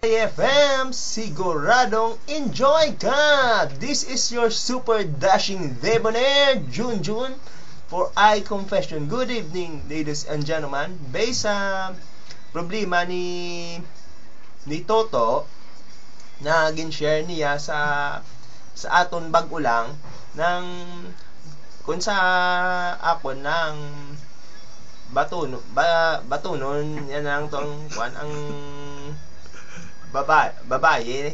IFM, siguradong enjoy ka! This is your super dashing debonair, Junjun, for I Confession. Good evening, ladies and gentlemen. Based sa problema ni Toto, na gin-share niya sa aton bag-o lang ng kung sa ako ng batunon yan ang tong kwan ang babae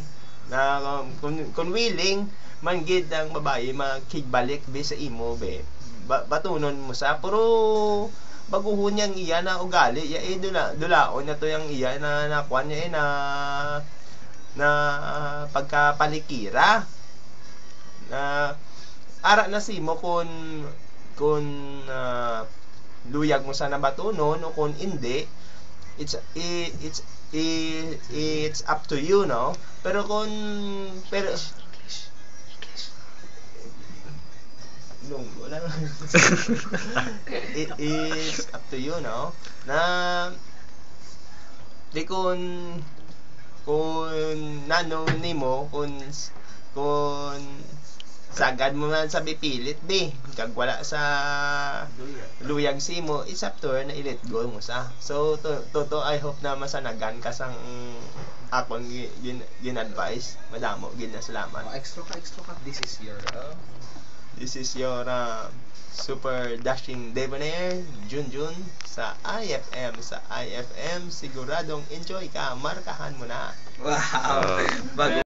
na kung willing man gid ang babae makigbalik be sa imo be batunon mo sa pero baguhon yang iya na ugali ya dulaon na to yang iya na kwan niya na pagkapalikira na ara na simo kung luyag mo sa nabatunon o kung hindi it's up to you, no? Pero wala it is up to you, no? Na di kung nano nimo kung sagad mo man sa bipilit be kag wala sa luyag simo it's up to her na i-let go mo sa so to I hope na masanagan ka sang akon gin-advise madamo gid na salamat. Extra ka this is your super dashing debonair Junjun sa IFM siguradong enjoy ka markahan mo na. wow bago